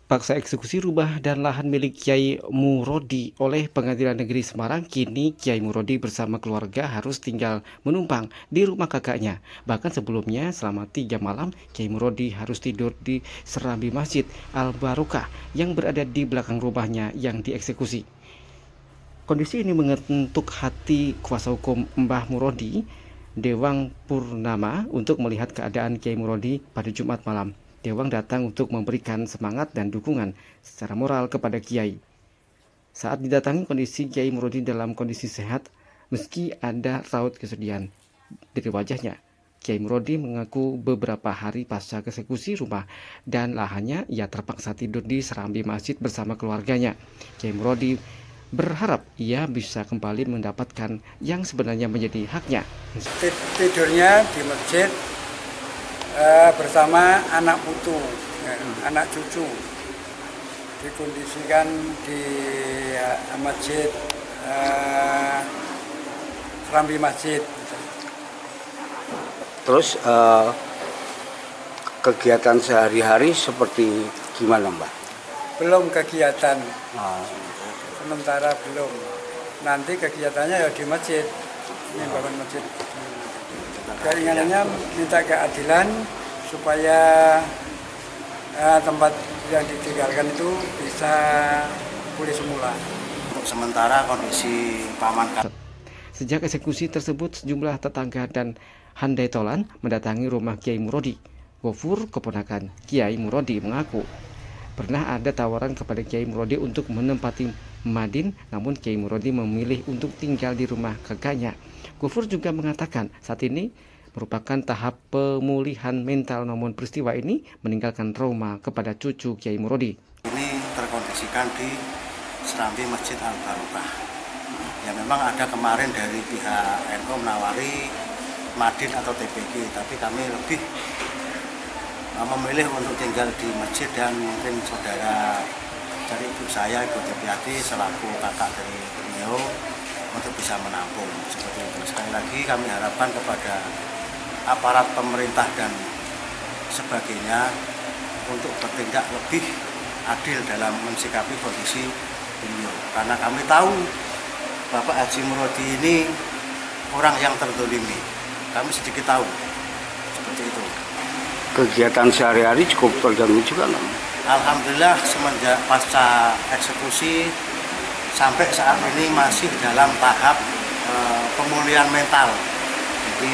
Paksa eksekusi rumah dan lahan milik Kyai Murodi oleh Pengadilan Negeri Semarang, kini Kyai Murodi bersama keluarga harus tinggal menumpang di rumah kakaknya. Bahkan sebelumnya selama 3 malam, Kyai Murodi harus tidur di serambi Masjid Al-Barokah yang berada di belakang rumahnya yang dieksekusi. Kondisi ini mengetuk hati kuasa hukum Mbah Murodi, Dewang Purnama, untuk melihat keadaan Kyai Murodi pada Jumat malam. Dewang datang untuk memberikan semangat dan dukungan secara moral kepada Kiai. Saat didatangi, kondisi Kyai Murodi dalam kondisi sehat, meski ada raut kesedihan dari wajahnya. Kyai Murodi mengaku beberapa hari pasca eksekusi rumah dan lahannya, ia terpaksa tidur di serambi masjid bersama keluarganya. Kyai Murodi berharap ia bisa kembali mendapatkan yang sebenarnya menjadi haknya. Tidurnya di masjid bersama anak putu, anak cucu, dikondisikan di masjid, serambi masjid. Terus kegiatan sehari-hari seperti gimana, Mbak? Belum kegiatan, sementara belum. Nanti kegiatannya ya di masjid, ini bangun masjid. Keinginannya minta keadilan supaya tempat yang ditinggalkan itu bisa pulih semula. Untuk sementara kondisi paman kami. Sejak eksekusi tersebut, sejumlah tetangga dan handai tolan mendatangi rumah Kyai Murodi. Gofur, keponakan Kyai Murodi, mengaku pernah ada tawaran kepada Kyai Murodi untuk menempati Madin, namun Kyai Murodi memilih untuk tinggal di rumah kakaknya. Gofur juga mengatakan saat ini merupakan tahap pemulihan mental, namun peristiwa ini meninggalkan trauma kepada cucu Kyai Murodi. Ini terkondisikan di serambi Masjid Al-Barokah. Ya memang ada kemarin dari pihak NU menawari Madin atau TPG, tapi kami lebih memilih untuk tinggal di masjid dan mungkin saudara dari ibu saya, Ibu Tepiati, selaku kakak dari beliau untuk bisa menampung seperti itu. Sekali lagi kami harapkan kepada aparat pemerintah dan sebagainya untuk bertindak lebih adil dalam mensikapi kondisi beliau. Karena kami tahu Bapak Haji Murodi ini orang yang terzolimi. Kami sedikit tahu seperti itu. Kegiatan sehari-hari cukup terganggu juga, kan? Alhamdulillah semenjak pasca eksekusi sampai saat ini masih dalam tahap pemulihan mental. Jadi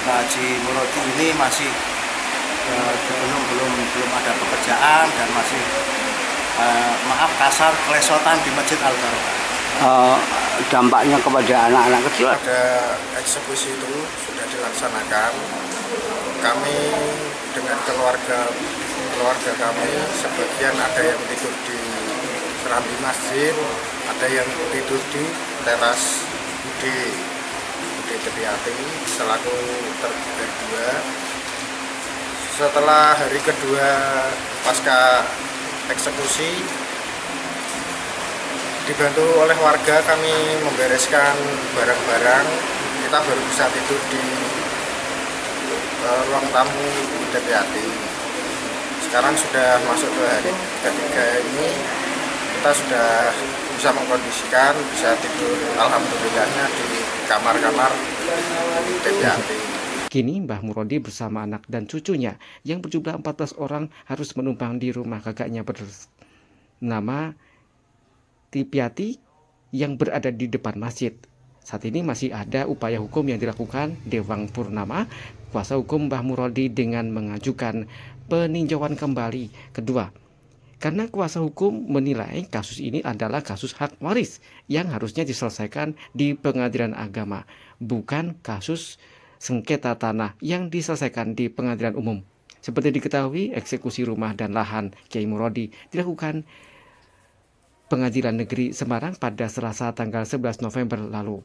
Pak Haji Murodi ini masih belum ada pekerjaan dan masih maaf kasar kelesotan di Masjid Al-Barokah. Dampaknya kepada anak-anak kecil. Pada eksekusi itu sudah dilaksanakan, kami dengan keluarga kami sebagian ada yang tidur di serambi masjid, ada yang tidur di teras Budi Tepiati selaku terduga 2. Setelah hari kedua pasca eksekusi, dibantu oleh warga kami membereskan barang-barang, kita baru bisa tidur di ruang tamu Tepiati. Sekarang sudah masuk ke hari ketiga ini, kita sudah bisa mengkondisikan, bisa tidur alhamdulillahnya di kamar-kamar Tepiati. Kini Mbah Murodi bersama anak dan cucunya yang berjumlah 14 orang harus menumpang di rumah kakaknya bernama Tepiati yang berada di depan masjid. Saat ini masih ada upaya hukum yang dilakukan Dewang Purnama, kuasa hukum Mbah Murodi, dengan mengajukan peninjauan kembali kedua. Karena kuasa hukum menilai kasus ini adalah kasus hak waris yang harusnya diselesaikan di pengadilan agama, bukan kasus sengketa tanah yang diselesaikan di pengadilan umum. Seperti diketahui, eksekusi rumah dan lahan Kyai Murodi dilakukan Pengadilan Negeri Semarang pada Selasa tanggal 11 November lalu.